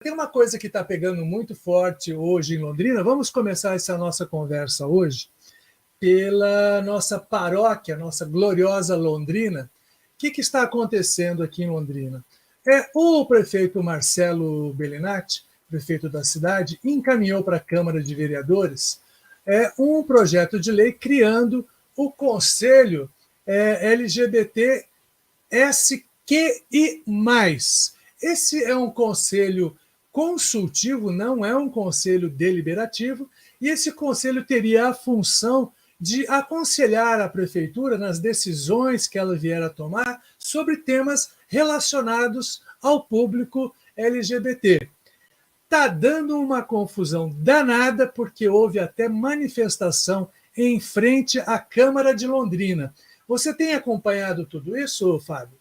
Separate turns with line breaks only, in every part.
Tem uma coisa que está pegando muito forte hoje em Londrina. Vamos começar essa nossa conversa hoje pela nossa paróquia, nossa gloriosa Londrina. O que está acontecendo aqui em Londrina? O prefeito Marcelo Bellinati, prefeito da cidade, encaminhou para a Câmara de Vereadores um projeto de lei criando o Conselho LGBT SQI+. Esse é um conselho consultivo, não é um conselho deliberativo, e esse conselho teria a função de aconselhar a prefeitura nas decisões que ela vier a tomar sobre temas relacionados ao público LGBT. Está dando uma confusão danada, porque houve até manifestação em frente à Câmara de Londrina. Você tem acompanhado tudo isso, Fábio?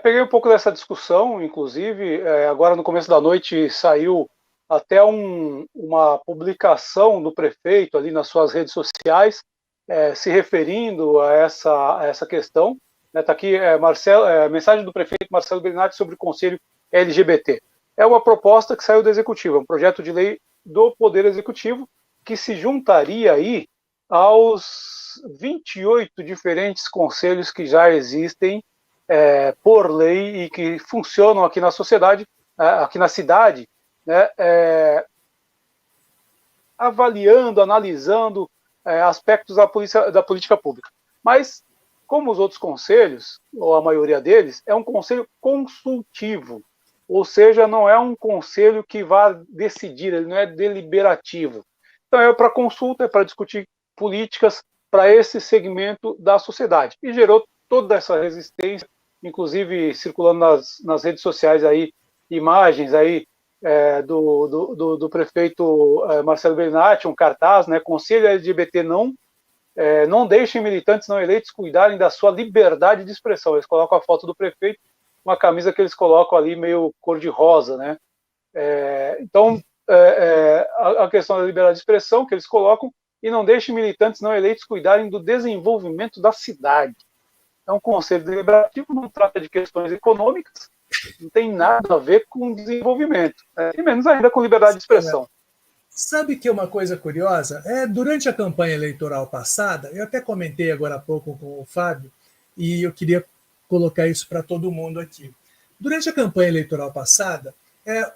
Peguei um pouco dessa discussão, inclusive, agora no começo da noite saiu até uma publicação do prefeito ali nas suas redes sociais, se referindo a essa questão. Está aqui mensagem do prefeito Marcelo Bellinati sobre o Conselho LGBT. É uma proposta que saiu do Executivo, é um projeto de lei do Poder Executivo que se juntaria aí aos 28 diferentes conselhos que já existem por lei e que funcionam aqui na sociedade, aqui na cidade, né, avaliando, analisando aspectos da política pública. Mas, como os outros conselhos, ou a maioria deles, é um conselho consultivo, ou seja, não é um conselho que vá decidir, ele não é deliberativo. Então é para consulta, é para discutir políticas para esse segmento da sociedade. E gerou toda essa resistência, inclusive circulando nas redes sociais aí, imagens aí do prefeito Marcelo Bellinati, um cartaz, né, Conselho LGBT não deixem militantes não eleitos cuidarem da sua liberdade de expressão. Eles colocam a foto do prefeito, uma camisa que eles colocam ali meio cor-de-rosa, né? Então, a questão da liberdade de expressão que eles colocam, e não deixem militantes não eleitos cuidarem do desenvolvimento da cidade. É um conselho deliberativo, não trata de questões econômicas, não tem nada a ver com desenvolvimento, e menos ainda com liberdade de expressão.
Sabe que é uma coisa curiosa? Durante a campanha eleitoral passada, eu até comentei agora há pouco com o Fábio, e eu queria colocar isso para todo mundo aqui. Durante a campanha eleitoral passada,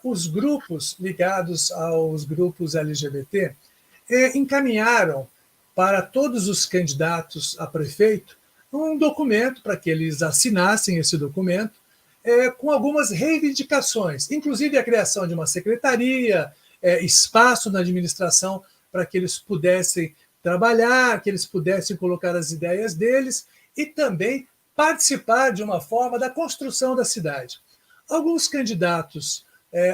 os grupos ligados aos grupos LGBT encaminharam para todos os candidatos a prefeito um documento para que eles assinassem esse documento com algumas reivindicações, inclusive a criação de uma secretaria, espaço na administração para que eles pudessem trabalhar, que eles pudessem colocar as ideias deles e também participar de uma forma da construção da cidade. Alguns candidatos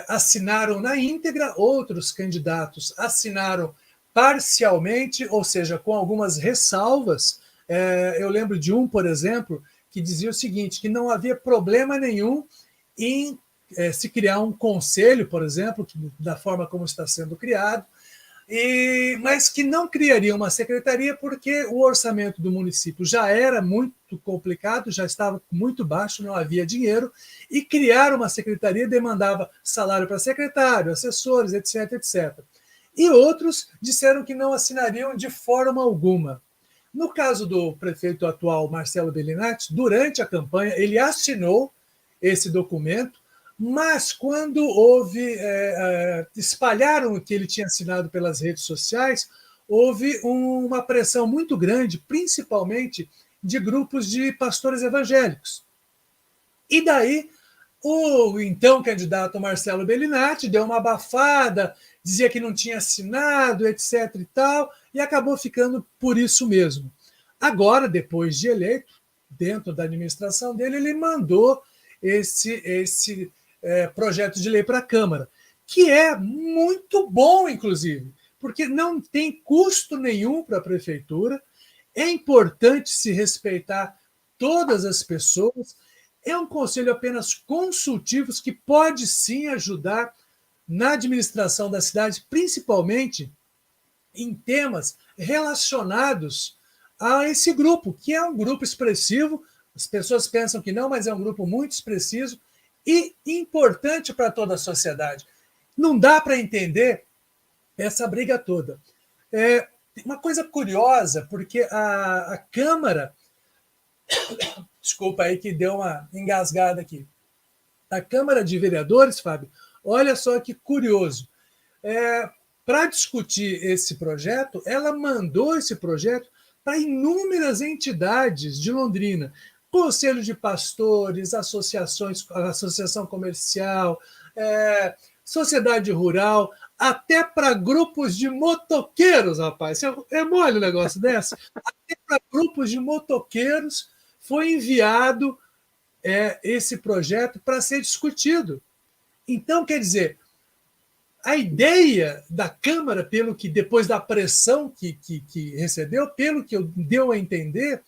assinaram na íntegra, outros candidatos assinaram parcialmente, ou seja, com algumas ressalvas. Eu lembro de um, por exemplo, que dizia o seguinte, que não havia problema nenhum em se criar um conselho, por exemplo, da forma como está sendo criado, mas que não criaria uma secretaria porque o orçamento do município já era muito complicado, já estava muito baixo, não havia dinheiro, e criar uma secretaria demandava salário para secretário, assessores, etc, etc. E outros disseram que não assinariam de forma alguma. No caso do prefeito atual, Marcelo Bellinati, durante a campanha, ele assinou esse documento, mas quando espalharam que ele tinha assinado pelas redes sociais, houve uma pressão muito grande, principalmente de grupos de pastores evangélicos. E daí, o então candidato Marcelo Bellinati deu uma abafada, dizia que não tinha assinado, etc. e tal, e acabou ficando por isso mesmo. Agora, depois de eleito, dentro da administração dele, ele mandou esse projeto de lei para a Câmara, que é muito bom, inclusive, porque não tem custo nenhum para a prefeitura, é importante se respeitar todas as pessoas, é um conselho apenas consultivo que pode sim ajudar na administração da cidade, principalmente em temas relacionados a esse grupo, que é um grupo expressivo. As pessoas pensam que não, mas é um grupo muito expressivo e importante para toda a sociedade. Não dá para entender essa briga toda. Uma coisa curiosa, porque a Câmara, desculpa aí que deu uma engasgada aqui, a Câmara de Vereadores, Fábio, olha só que curioso, para discutir esse projeto, ela mandou esse projeto para inúmeras entidades de Londrina, Conselho de Pastores, associações, associação comercial, sociedade rural, até para grupos de motoqueiros, rapaz. É mole um negócio desse? Até para grupos de motoqueiros foi enviado esse projeto para ser discutido. Então, quer dizer, a ideia da Câmara, pelo que depois da pressão que recebeu, pelo que deu a entender,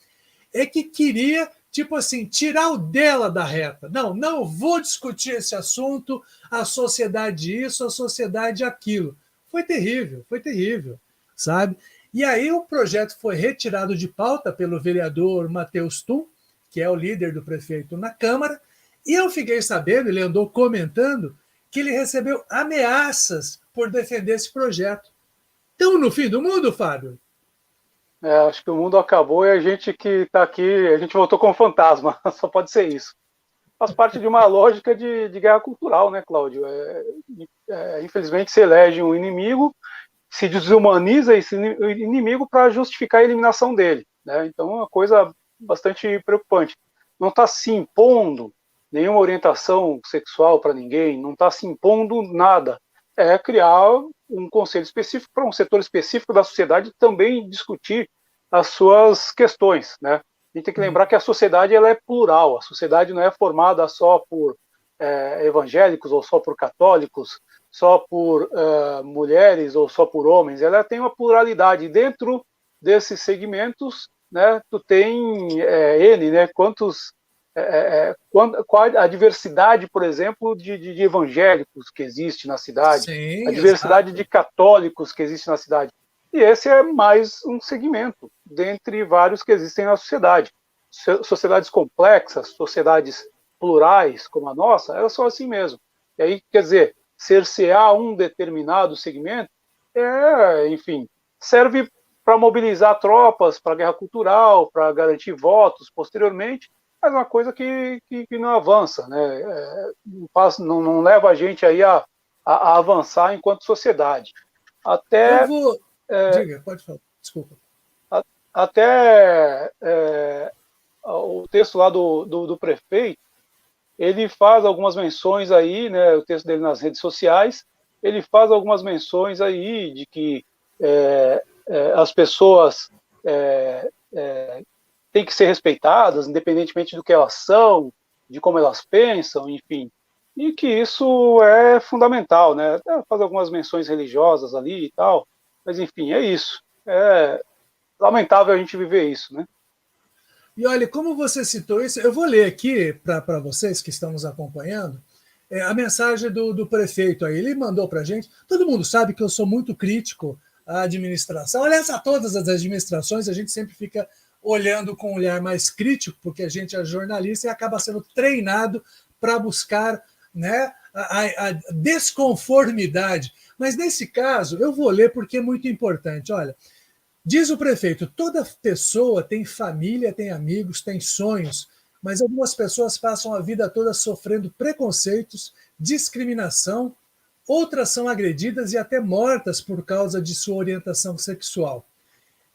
é que queria, tipo assim, tirar o dela da reta. Não vou discutir esse assunto, a sociedade isso, a sociedade aquilo. Foi terrível, sabe? E aí o projeto foi retirado de pauta pelo vereador Matheus Tum, que é o líder do prefeito na Câmara, e eu fiquei sabendo, ele andou comentando, que ele recebeu ameaças por defender esse projeto. Então, no fim do mundo, Fábio?
Acho que o mundo acabou e a gente que está aqui, a gente voltou como fantasma. Só pode ser isso. Faz parte de uma lógica de guerra cultural, né, Cláudio? Infelizmente se elege um inimigo, se desumaniza esse inimigo para justificar a eliminação dele, né? Então é uma coisa bastante preocupante. Não está se impondo nenhuma orientação sexual para ninguém, não está se impondo nada. É criar um conselho específico para um setor específico da sociedade também discutir as suas questões, né? A gente tem que lembrar que a sociedade ela é plural, a sociedade não é formada só por evangélicos ou só por católicos, só por mulheres ou só por homens, ela tem uma pluralidade. Dentro desses segmentos, né, tu tem N, né, qual a diversidade, por exemplo, de evangélicos que existe na cidade,
Sim,
a diversidade
exato.
de católicos que existe na cidade. E esse é mais um segmento, dentre vários que existem na sociedade. Sociedades complexas, sociedades plurais, como a nossa, elas são assim mesmo. E aí, quer dizer, cercear um determinado segmento, enfim, serve para mobilizar tropas para a guerra cultural, para garantir votos posteriormente, mas é uma coisa que não avança, né? Não leva a gente aí a avançar enquanto sociedade.
Eu
Até,
vou. Diga, pode falar, desculpa.
até o texto lá do prefeito, ele faz algumas menções aí, né, o texto dele nas redes sociais, ele faz algumas menções aí de que as pessoas têm que ser respeitadas, independentemente do que elas são, de como elas pensam, enfim, e que isso é fundamental, né? Faz algumas menções religiosas ali e tal, mas enfim, é isso. É lamentável a gente viver isso, né?
E olha, como você citou isso, eu vou ler aqui para vocês que estão nos acompanhando a mensagem do prefeito aí. Ele mandou para a gente. Todo mundo sabe que eu sou muito crítico à administração. Aliás, a todas as administrações, a gente sempre fica olhando com um olhar mais crítico, porque a gente é jornalista e acaba sendo treinado para buscar, né, a desconformidade. Mas nesse caso, eu vou ler porque é muito importante. Olha, diz o prefeito: toda pessoa tem família, tem amigos, tem sonhos, mas algumas pessoas passam a vida toda sofrendo preconceitos, discriminação, outras são agredidas e até mortas por causa de sua orientação sexual.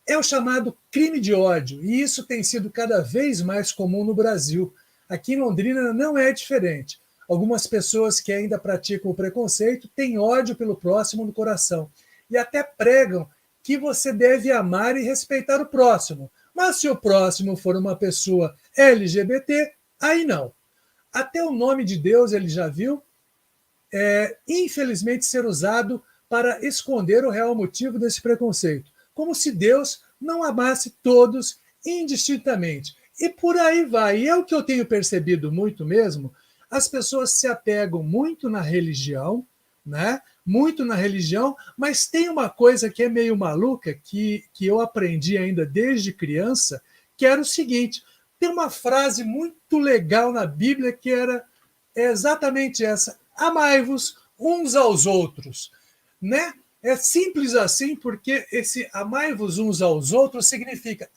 É o chamado crime de ódio, e isso tem sido cada vez mais comum no Brasil. Aqui em Londrina não é diferente. Algumas pessoas que ainda praticam o preconceito têm ódio pelo próximo no coração e até pregam que você deve amar e respeitar o próximo. Mas se o próximo for uma pessoa LGBT, aí não. Até o nome de Deus ele já viu, infelizmente, ser usado para esconder o real motivo desse preconceito, como se Deus não amasse todos indistintamente. E por aí vai. E é o que eu tenho percebido muito mesmo, as pessoas se apegam muito na religião, né? Muito na religião, mas tem uma coisa que é meio maluca, que eu aprendi ainda desde criança, que era o seguinte: tem uma frase muito legal na Bíblia que era é exatamente essa: amai-vos uns aos outros, né? É simples assim, porque esse amai-vos uns aos outros significa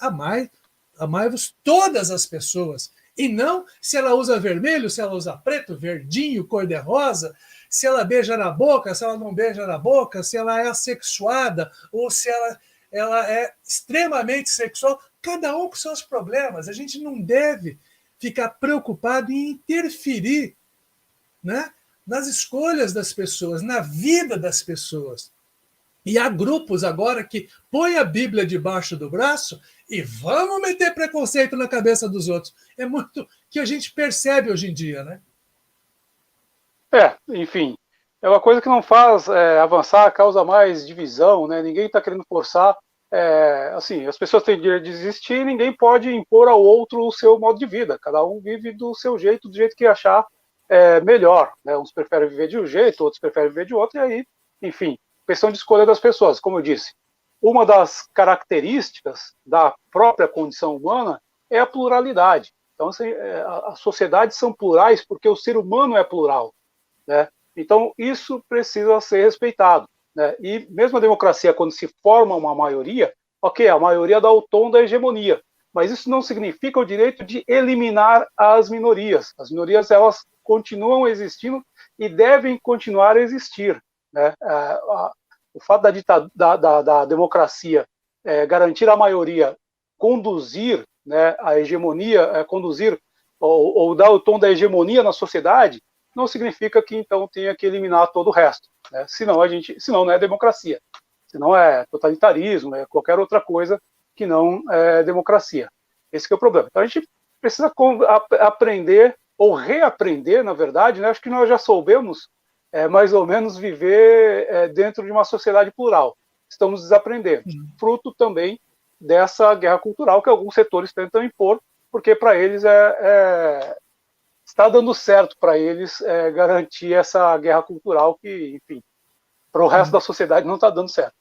amai-vos todas as pessoas, e não se ela usa vermelho, se ela usa preto, verdinho, cor-de-rosa, se ela beija na boca, se ela não beija na boca, se ela é assexuada ou se ela é extremamente sexual. Cada um com seus problemas. A gente não deve ficar preocupado em interferir, né, nas escolhas das pessoas, na vida das pessoas. E há grupos agora que põem a Bíblia debaixo do braço e vamos meter preconceito na cabeça dos outros. É muito que a gente percebe hoje em dia, né?
Enfim, é uma coisa que não faz avançar, causa mais divisão, né? Ninguém está querendo forçar. Assim, as pessoas têm direito de existir e ninguém pode impor ao outro o seu modo de vida. Cada um vive do seu jeito, do jeito que achar melhor. Né? Uns preferem viver de um jeito, outros preferem viver de outro, e aí, enfim, questão de escolha das pessoas. Como eu disse, uma das características da própria condição humana é a pluralidade. Então, assim, as sociedades são plurais porque o ser humano é plural. Né? Então, isso precisa ser respeitado. Né? E mesmo a democracia, quando se forma uma maioria, ok, a maioria dá o tom da hegemonia, mas isso não significa o direito de eliminar as minorias. As minorias, elas continuam existindo e devem continuar a existir. Né? O fato da democracia garantir a maioria, conduzir, né, a hegemonia, conduzir ou dar o tom da hegemonia na sociedade, não significa que então tenha que eliminar todo o resto. Né? Senão não é democracia. Senão é totalitarismo, é qualquer outra coisa que não é democracia. Esse que é o problema. Então a gente precisa aprender, ou reaprender, na verdade, né? Acho que nós já soubemos mais ou menos viver dentro de uma sociedade plural. Estamos desaprendendo. Fruto também dessa guerra cultural que alguns setores tentam impor, porque para eles está dando certo para eles garantir essa guerra cultural que, enfim, para o resto da sociedade não está dando certo.